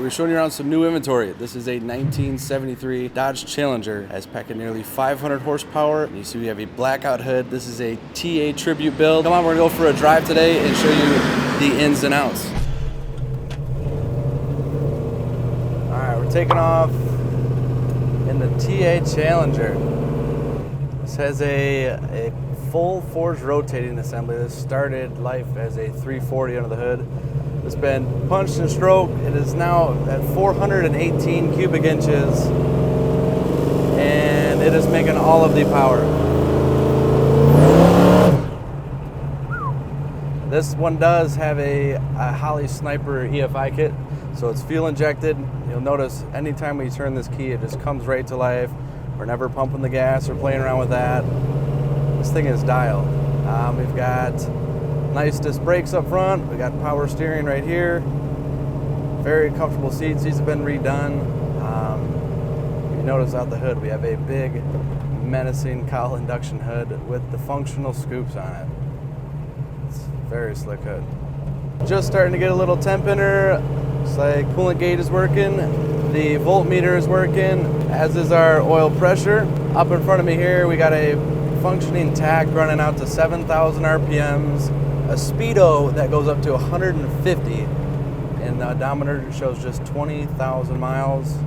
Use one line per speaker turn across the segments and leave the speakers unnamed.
we're showing you around some new inventory. This is a 1973 Dodge Challenger. Has packing nearly 500 horsepower. And you see we have a blackout hood. This is a TA tribute build. Come on, we're gonna go for a drive today and show you the ins and outs. All right, we're taking off in the TA Challenger. This has a full forged rotating assembly. This started life as a 340 under the hood. It's been punched and stroked. It is now at 418 cubic inches, and it is making all of the power. This one does have a Holley Sniper EFI kit, so it's fuel injected. You'll notice anytime we turn this key, it just comes right to life. We're never pumping the gas or playing around with that. This thing is dialed. We've got nice disc brakes up front. We got power steering right here. Very comfortable seats. These have been redone. You notice out the hood, we have a big, menacing cowl induction hood with the functional scoops on it. It's a very slick hood. Just starting to get a little temp in her. Looks like coolant gauge is working. The voltmeter is working, as is our oil pressure. Up in front of me here, we got a functioning tach running out to 7,000 RPMs, a speedo that goes up to 150, and the odometer shows just 20,000 miles.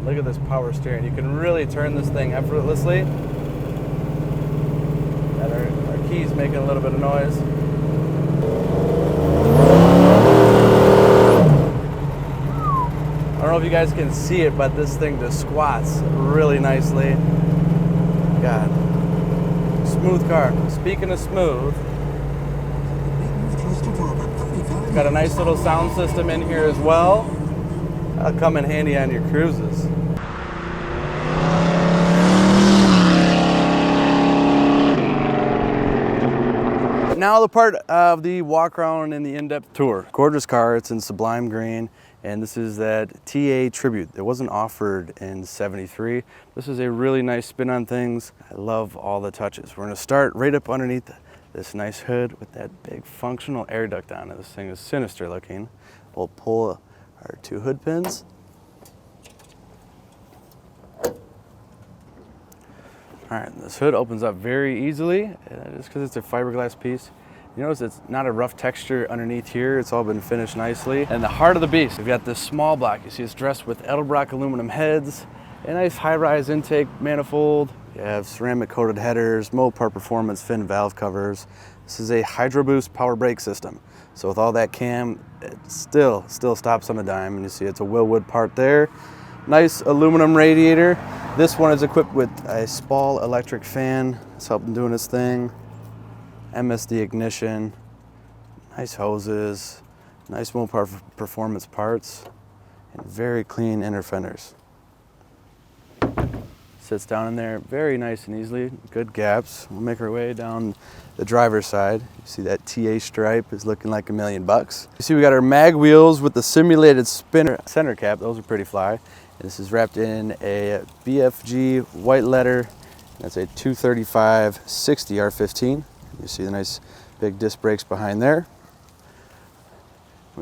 Look at this power steering. You can really turn this thing effortlessly. And our key's making a little bit of noise. I don't know if you guys can see it, but this thing just squats really nicely. God. Smooth car. Speaking of smooth, got a nice little sound system in here as well. That'll come in handy on your cruises. Now the part of the walk around in the in-depth tour. Gorgeous car. It's in Sublime Green. And this is that TA tribute. It wasn't offered in '73. This is a really nice spin on things. I love all the touches. We're gonna start right up underneath this nice hood with that big functional air duct on it. This thing is sinister looking. We'll pull our two hood pins. All right, this hood opens up very easily, just because it's a fiberglass piece. You notice it's not a rough texture underneath here. It's all been finished nicely. And the heart of the beast, we've got this small block. You see it's dressed with Edelbrock aluminum heads, a nice high-rise intake manifold. You have ceramic coated headers, Mopar performance fin valve covers. This is a Hydro Boost power brake system. So with all that cam, it still stops on a dime. And you see it's a Willwood part there. Nice aluminum radiator. This one is equipped with a Spall electric fan. It's helping doing its thing. MSD ignition, nice hoses, nice Mopar performance parts, and very clean inner fenders. Sits down in there very nice and easily, good gaps. We'll make our way down the driver's side. You see that TA stripe is looking like $1 million. You see we got our mag wheels with the simulated spinner center cap. Those are pretty fly. And this is wrapped in a BFG white leather. That's a 235/60 R15. You see the nice big disc brakes behind there.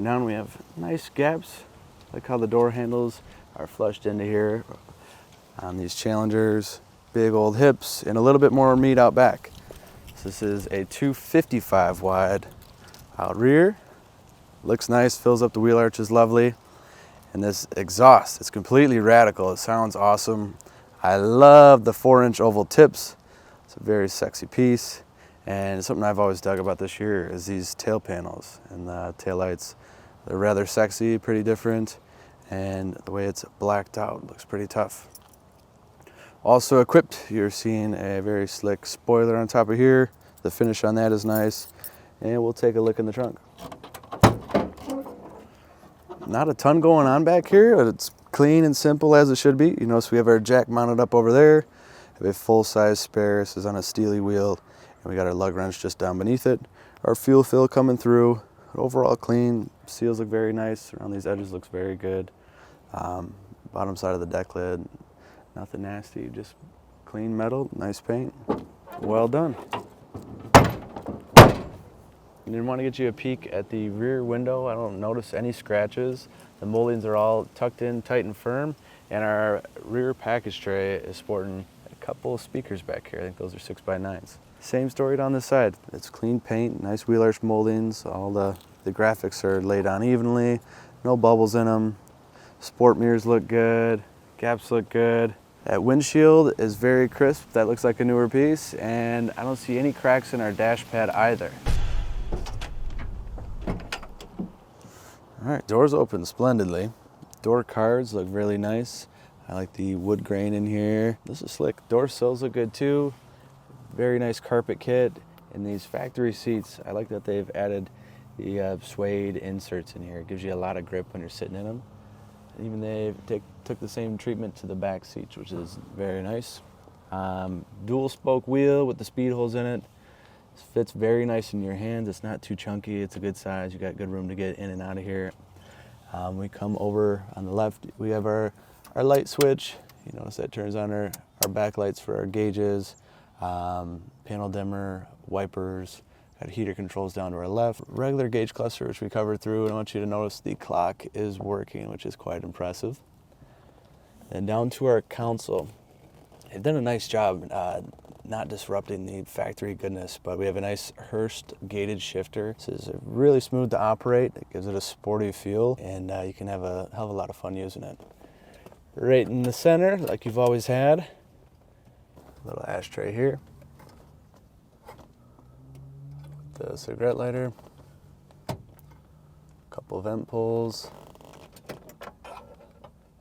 Down we have nice gaps, like how the door handles are flushed into here on these Challengers. Big old hips and a little bit more meat out back. So this is a 255 wide out rear. Looks nice, fills up the wheel arches lovely. And this exhaust, it's completely radical. It sounds awesome. I love the 4-inch oval tips. It's a very sexy piece. And something I've always dug about this year is these tail panels and the tail lights. They're rather sexy, pretty different, and the way it's blacked out looks pretty tough. Also equipped, you're seeing a very slick spoiler on top of here. The finish on that is nice, and we'll take a look in the trunk. Not a ton going on back here, but it's clean and simple as it should be. You notice we have our jack mounted up over there. We have a full-size spare. This is on a steely wheel. And we got our lug wrench just down beneath it. Our fuel fill coming through. Overall clean. Seals look very nice. Around these edges looks very good. Bottom side of the deck lid, nothing nasty. Just clean metal, nice paint. Well done. And then want to get you a peek at the rear window. I don't notice any scratches. The moldings are all tucked in tight and firm, and our rear package tray is sporting a couple of speakers back here. I think those are 6x9s. Same story down this side. It's clean paint, nice wheel arch moldings. All the graphics are laid on evenly, no bubbles in them. Sport mirrors look good, gaps look good. That windshield is very crisp. That looks like a newer piece, and I don't see any cracks in our dash pad either. All right, doors open splendidly. Door cards look really nice. I like the wood grain in here. This is slick. Door sills look good too. Very nice carpet kit. And these factory seats, I like that they've added the suede inserts in here. It gives you a lot of grip when you're sitting in them. And even they took the same treatment to the back seats, which is very nice. Dual spoke wheel with the speed holes in it. This fits very nice in your hands. It's not too chunky. It's a good size. You got good room to get in and out of here. We come over on the left. We have our light switch. You notice that turns on our backlights for our gauges, panel dimmer, wipers. Got heater controls down to our left. Regular gauge cluster, which we covered through. And I want you to notice the clock is working, which is quite impressive. And down to our console. They've done a nice job not disrupting the factory goodness, but we have a nice Hurst gated shifter. This is really smooth to operate. It gives it a sporty feel, and you can have a hell of a lot of fun using it. Right in the center, like you've always had. A little ashtray here. The cigarette lighter. A couple of vent pulls.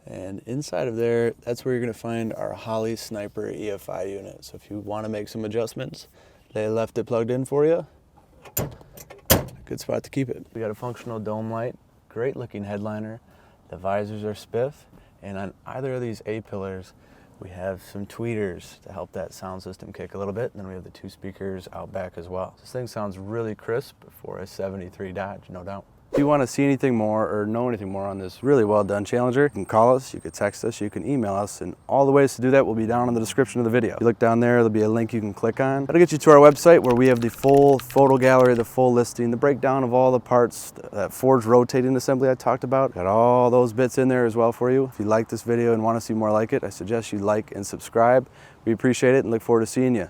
And inside of there, that's where you're going to find our Holley Sniper EFI unit. So if you want to make some adjustments, they left it plugged in for you. Good spot to keep it. We got a functional dome light, great looking headliner. The visors are spiff, and on either of these A-pillars, we have some tweeters to help that sound system kick a little bit. And then we have the 2 speakers out back as well. This thing sounds really crisp for a 73 Dodge, no doubt. If you want to see anything more or know anything more on this really well done Challenger, you can call us, you can text us, you can email us, and all the ways to do that will be down in the description of the video. If you look down there, there'll be a link you can click on. That'll get you to our website where we have the full photo gallery, the full listing, the breakdown of all the parts, that forged rotating assembly I talked about. Got all those bits in there as well for you. If you like this video and want to see more like it, I suggest you like and subscribe. We appreciate it and look forward to seeing you.